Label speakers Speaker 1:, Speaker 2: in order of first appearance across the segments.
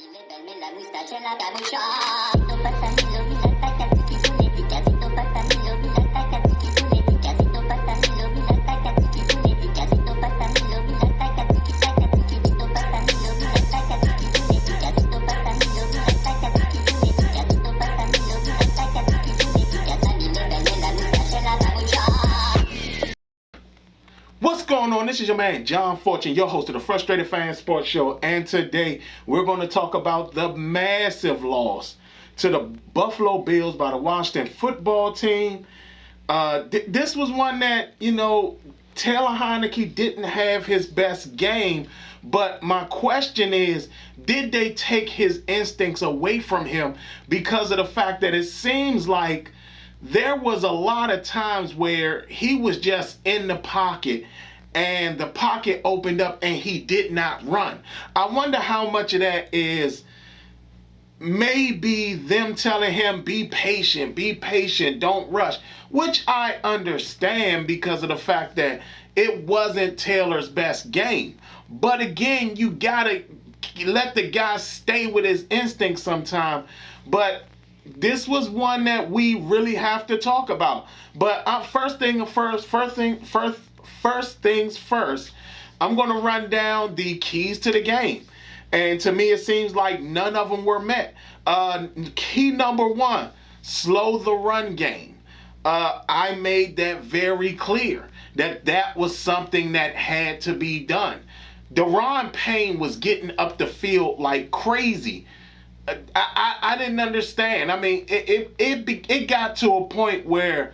Speaker 1: Levarme la moustache en la camucha. Siento patanilo, mira tacatiki puletica. Siento patanilo, mira tacatiki puletica. Siento patanilo, mira tacatiki puletica. Siento patanilo, mira tacatiki tacatiki. Siento patanilo, mira tacatiki puletica. Siento patanilo, mira tacatiki puletica. Siento patanilo, mira tacatiki puletica. Sani levarme la moustache en la camucha.
Speaker 2: What's going on? This is your man John Fortune, your host of the Frustrated Fan Sports Show, and today we're going to talk about the massive loss to the Buffalo Bills by the Washington football team. This was one that, Taylor HEINICKIE didn't have his best game, but my question is, did they take his instincts away from him because of the fact that it seems like there was a lot of times where he was just in the pocket and the pocket opened up and he did not run. I wonder how much of that is maybe them telling him, be patient, don't rush, which I understand because of the fact that it wasn't Taylor's best game. But again, you gotta let the guy stay with his instincts sometime. But this was one that we really have to talk about. But first things first, I'm going to run down the keys to the game. And to me, it seems like none of them were met. Key number one, slow the run game. I made that very clear that was something that had to be done. Daron Payne was getting up the field like crazy. I didn't understand. I mean, it got to a point where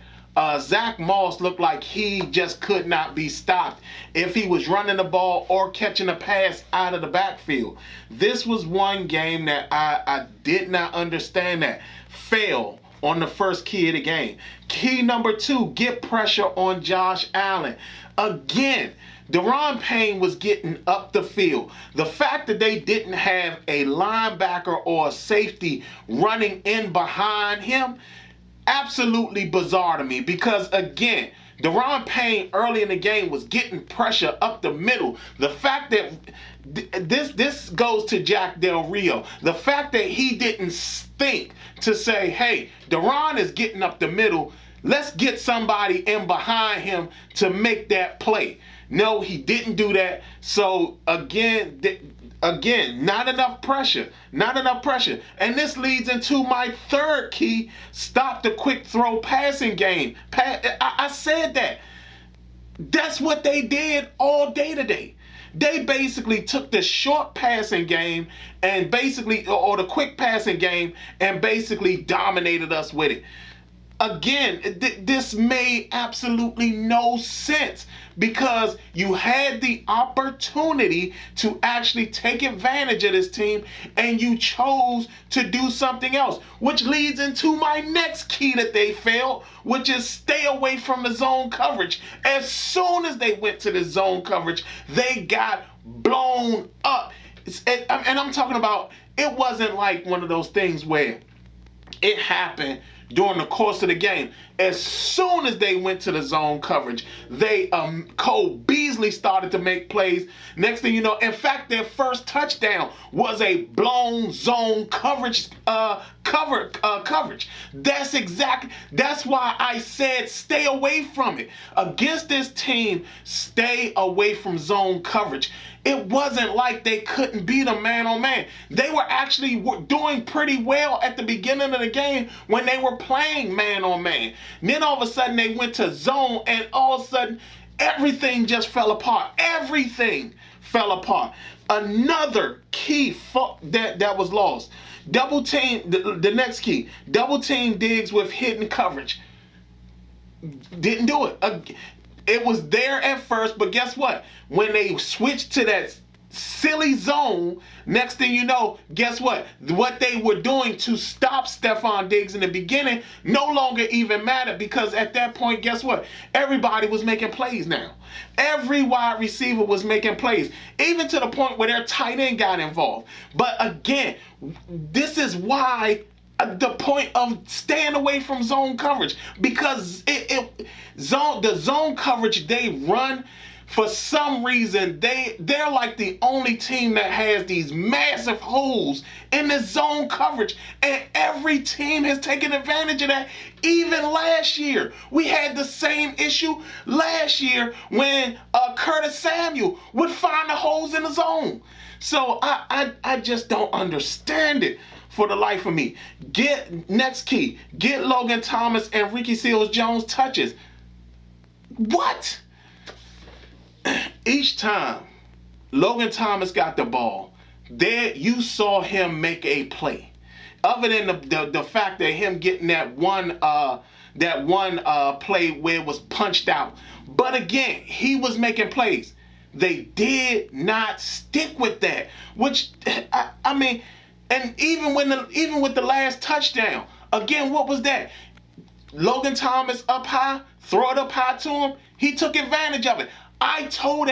Speaker 2: Zach Moss looked like he just could not be stopped if he was running the ball or catching a pass out of the backfield. This was one game that I did not understand that. Fail on the first key of the game. Key number two, get pressure on Josh Allen. Again, Daron Payne was getting up the field. The fact that they didn't have a linebacker or a safety running in behind him, absolutely bizarre to me. Because again, Daron Payne early in the game was getting pressure up the middle. The fact that this goes to Jack Del Rio. The fact that he didn't think to say, hey, Daron is getting up the middle. Let's get somebody in behind him to make that play. No, he didn't do that. So again, not enough pressure. And this leads into my third key, stop the quick throw passing game. I said that. That's what they did all day today. They basically took the short passing game and or the quick passing game and basically dominated us with it. Again, this made absolutely no sense because you had the opportunity to actually take advantage of this team and you chose to do something else, which leads into my next key that they failed, which is stay away from the zone coverage. As soon as they went to the zone coverage, they got blown up. And I'm talking about, it wasn't like one of those things where it happened during the course of the game. As soon as they went to the zone coverage, Cole Beasley started to make plays. Next thing you know, in fact, their first touchdown was a blown zone coverage. Coverage. That's why I said stay away from it. Against this team, stay away from zone coverage. It wasn't like they couldn't beat a man-on-man. They were actually doing pretty well at the beginning of the game when they were playing man-on-man. Then all of a sudden they went to zone and all of a sudden everything just fell apart. Everything fell apart. Another key that was lost. Double team, the next key. Double team Diggs with hidden coverage. Didn't do it. It was there at first, but guess what? When they switched to that silly zone, next thing you know, guess what? What they were doing to stop Stephon Diggs in the beginning no longer even mattered because at that point, guess what? Everybody was making plays now. Every wide receiver was making plays, even to the point where their tight end got involved. But again, this is why the point of staying away from zone coverage, because the zone coverage they run For some reason, they're like the only team that has these massive holes in the zone coverage, and every team has taken advantage of that. Even last year, we had the same issue last year when Curtis Samuel would find the holes in the zone. So I just don't understand it for the life of me. Next key, get Logan Thomas and Ricky Seals-Jones touches. What? Each time Logan Thomas got the ball, there you saw him make a play. Other than the fact that him getting that one play where it was punched out. But again, he was making plays. They did not stick with that. Which I mean, and even with the last touchdown, again, what was that? Logan Thomas up high, throw it up high to him. He took advantage of it. I told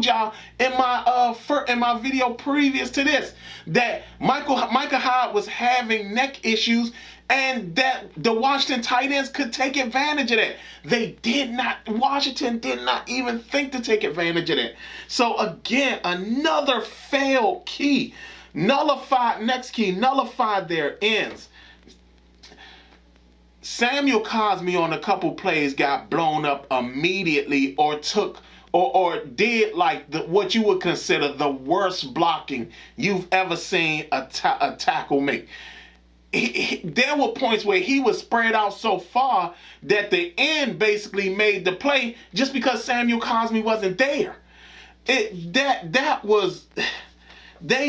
Speaker 2: y'all in my video previous to this that Micah Hyde was having neck issues, and that the Washington tight ends could take advantage of that. Washington did not even think to take advantage of that. So again, another failed key. Next key, nullified their ends. Samuel Cosme on a couple plays got blown up immediately, or did like what you would consider the worst blocking you've ever seen a tackle make. There were points where he was spread out so far that the end basically made the play just because Samuel Cosme wasn't there. They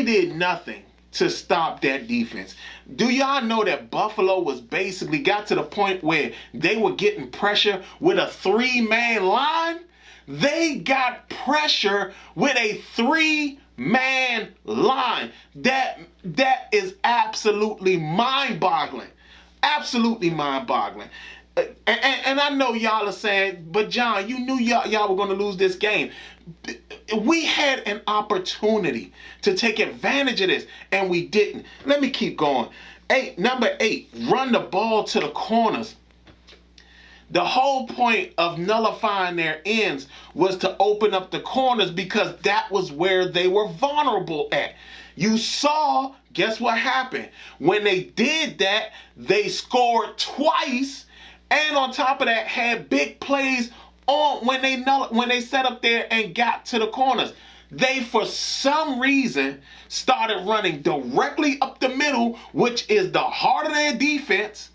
Speaker 2: did nothing to stop that defense. Do y'all know that Buffalo was basically got to the point where they were getting pressure with a 3-man line? They got pressure with a 3-man line. That is absolutely mind-boggling. Absolutely mind-boggling. And I know y'all are saying, but John, you knew y'all were going to lose this game. We had an opportunity to take advantage of this, and we didn't. Let me keep going. Number 8, run the ball to the corners. The whole point of nullifying their ends was to open up the corners because that was where they were vulnerable at. You saw, guess what happened? When they did that, they scored twice, and on top of that, had big plays on when they set up there and got to the corners. They, for some reason, started running directly up the middle, which is the heart of their defense.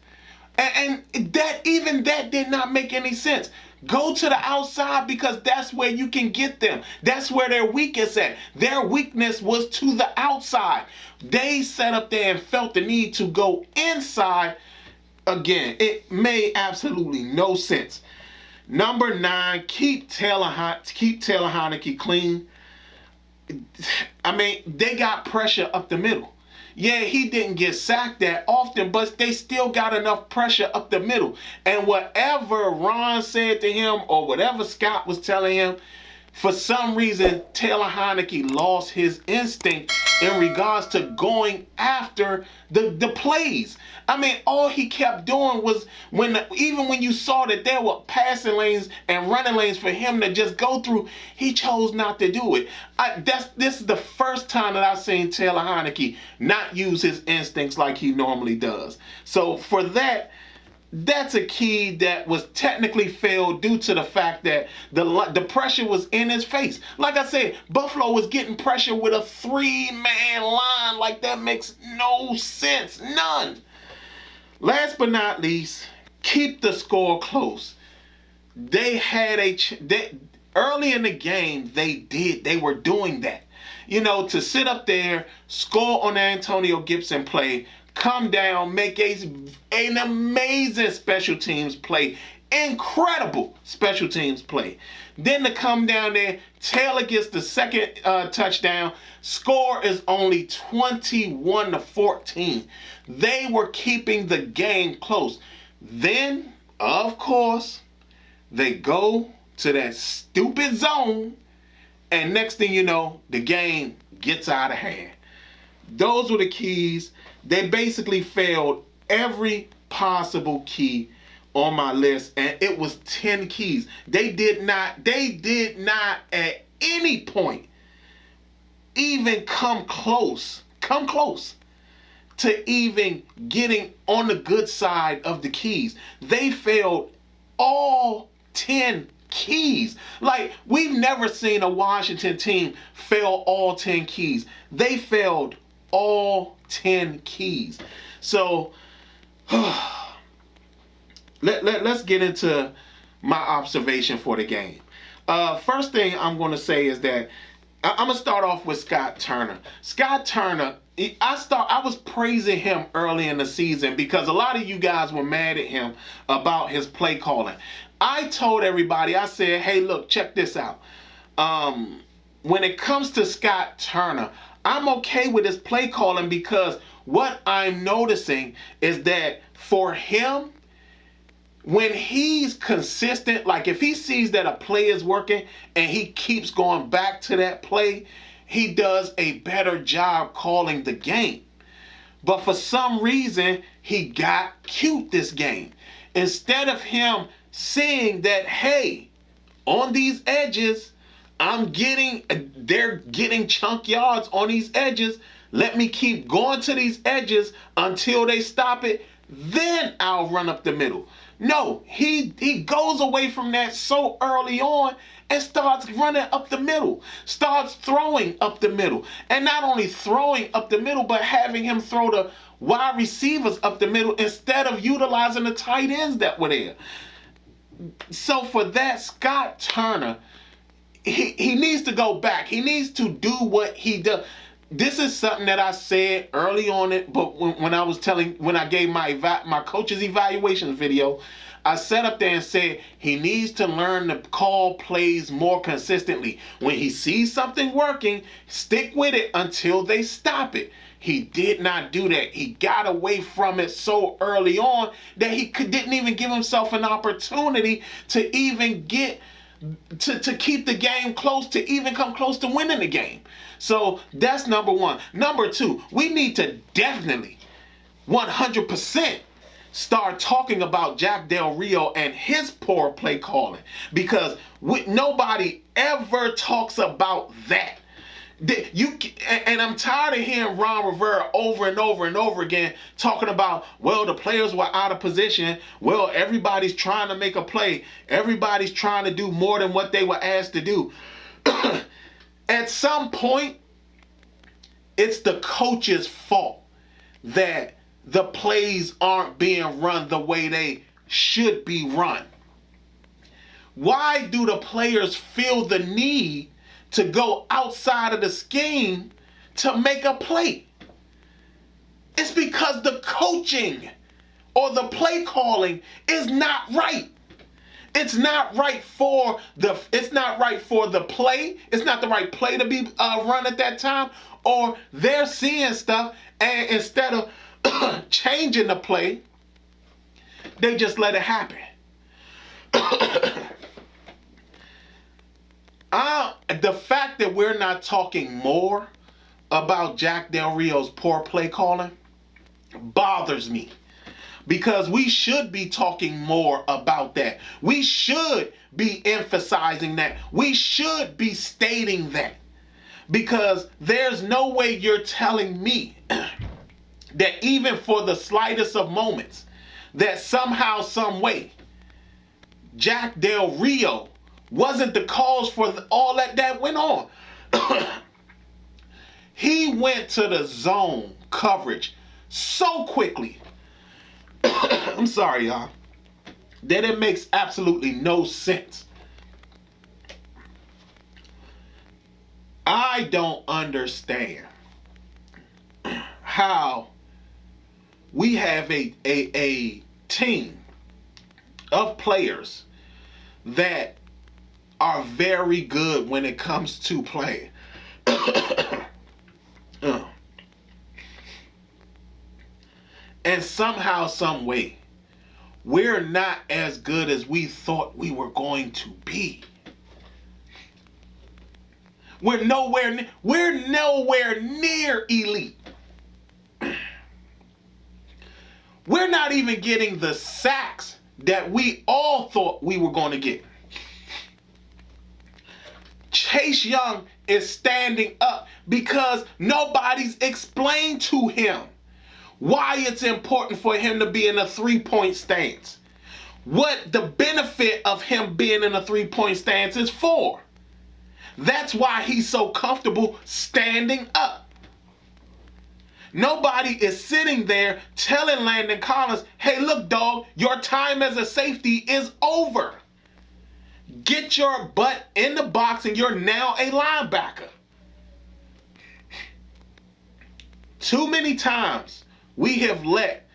Speaker 2: And that did not make any sense. Go to the outside because that's where you can get them. That's where their weakness at. Their weakness was to the outside. They sat up there and felt the need to go inside. Again, it made absolutely no sense. Number 9, keep Taylor HEINICKIE clean. I mean, they got pressure up the middle. Yeah, he didn't get sacked that often, but they still got enough pressure up the middle. And whatever Ron said to him or whatever Scott was telling him, for some reason, Taylor HEINICKIE lost his instinct in regards to going after the plays. I mean, all he kept doing was even when you saw that there were passing lanes and running lanes for him to just go through, he chose not to do it. This is the first time that I've seen Taylor HEINICKIE not use his instincts like he normally does. So for that, that's a key that was technically failed due to the fact that the pressure was in his face. Like I said, Buffalo was getting pressure with a 3-man line. Like, that makes no sense. None. Last but not least, keep the score close. They had early in the game, they were doing that. You know, to sit up there, score on the Antonio Gibson play, come down, make an amazing special teams play. Incredible special teams play. Then to come down there, Taylor gets the second touchdown. Score is only 21-14. They were keeping the game close. Then, of course, they go to that stupid zone, and next thing you know, the game gets out of hand. Those were the keys. They basically failed every possible key on my list, and it was 10 keys. They did not at any point even come close to even getting on the good side of the keys. They failed all 10 keys. Like, we've never seen a Washington team fail all 10 keys. They failed all 10 keys. So let's get into my observation for the game. First thing I'm going to say is that I'm going to start off with Scott Turner. Scott Turner, I was praising him early in the season because a lot of you guys were mad at him about his play calling. I told everybody, I said, hey, look, check this out. When it comes to Scott Turner, I'm okay with his play calling because what I'm noticing is that for him, when he's consistent, like if he sees that a play is working and he keeps going back to that play, he does a better job calling the game. But for some reason, he got cute this game. Instead of him seeing that, hey, on these edges, they're getting chunk yards on these edges. Let me keep going to these edges until they stop it. Then I'll run up the middle. No, he goes away from that so early on and starts running up the middle, starts throwing up the middle. And not only throwing up the middle, but having him throw the wide receivers up the middle instead of utilizing the tight ends that were there. So for that, Scott Turner, he needs to go back. He needs to do what he does. This is something that I said early on but when I gave my coach's evaluation video, I sat up there and said he needs to learn to call plays more consistently. When he sees something working, stick with it until they stop it. He did not do that. He got away from it so early on that he didn't even give himself an opportunity to even get to keep the game close, to even come close to winning the game. So that's number one. Number two, we need to definitely 100% start talking about Jack Del Rio and his poor play calling, because nobody ever talks about that. And I'm tired of hearing Ron Rivera over and over and over again talking about, well, the players were out of position. Well, everybody's trying to make a play. Everybody's trying to do more than what they were asked to do. At some point, it's the coach's fault that the plays aren't being run the way they should be run. Why do the players feel the need to go outside of the scheme to make a play? It's because the coaching or the play calling is not right. It's not right for the play. It's not the right play to be run at that time, or they're seeing stuff and instead of changing the play, they just let it happen. The fact that we're not talking more about Jack Del Rio's poor play calling bothers me, because we should be talking more about that. We should be emphasizing that. We should be stating that, because there's no way you're telling me that even for the slightest of moments that somehow, some way, Jack Del Rio wasn't the cause for all that went on. He went to the zone coverage so quickly. I'm sorry, y'all, that it makes absolutely no sense. I don't understand how we have a team of players that are very good when it comes to playing. And somehow, some way, we're not as good as we thought we were going to be. We're nowhere near elite. We're not even getting the sacks that we all thought we were going to get. Chase Young is standing up because nobody's explained to him why it's important for him to be in a three-point stance. What the benefit of him being in a three-point stance is for. That's why he's so comfortable standing up. Nobody is sitting there telling Landon Collins, hey, look, dog, your time as a safety is over. Get your butt in the box and you're now a linebacker. Too many times we have let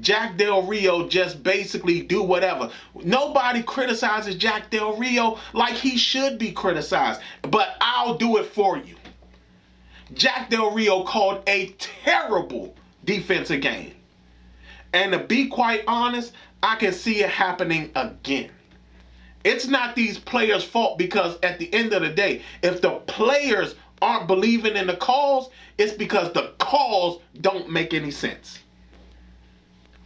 Speaker 2: Jack Del Rio just basically do whatever. Nobody criticizes Jack Del Rio like he should be criticized, but I'll do it for you. Jack Del Rio called a terrible defensive game. And to be quite honest, I can see it happening again. It's not these players' fault, because at the end of the day, if the players aren't believing in the calls, it's because the calls don't make any sense.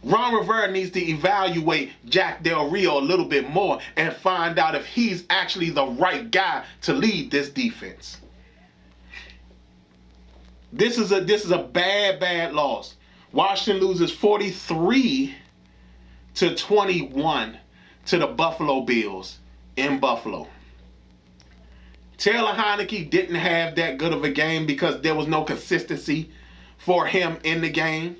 Speaker 2: Ron Rivera needs to evaluate Jack Del Rio a little bit more and find out if he's actually the right guy to lead this defense. This is a bad loss. Washington loses 43-21 to the Buffalo Bills in Buffalo. Taylor Heinicke didn't have that good of a game because there was no consistency for him in the game.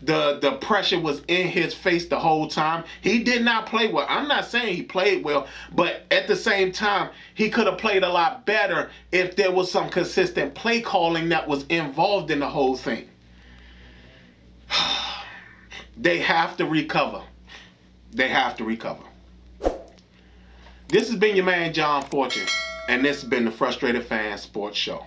Speaker 2: The pressure was in his face the whole time. He did not play well. I'm not saying he played well, but at the same time, he could have played a lot better if there was some consistent play calling that was involved in the whole thing. They have to recover. They have to recover. This has been your man, John Fortune, and this has been the Frustrated Fan Sports Show.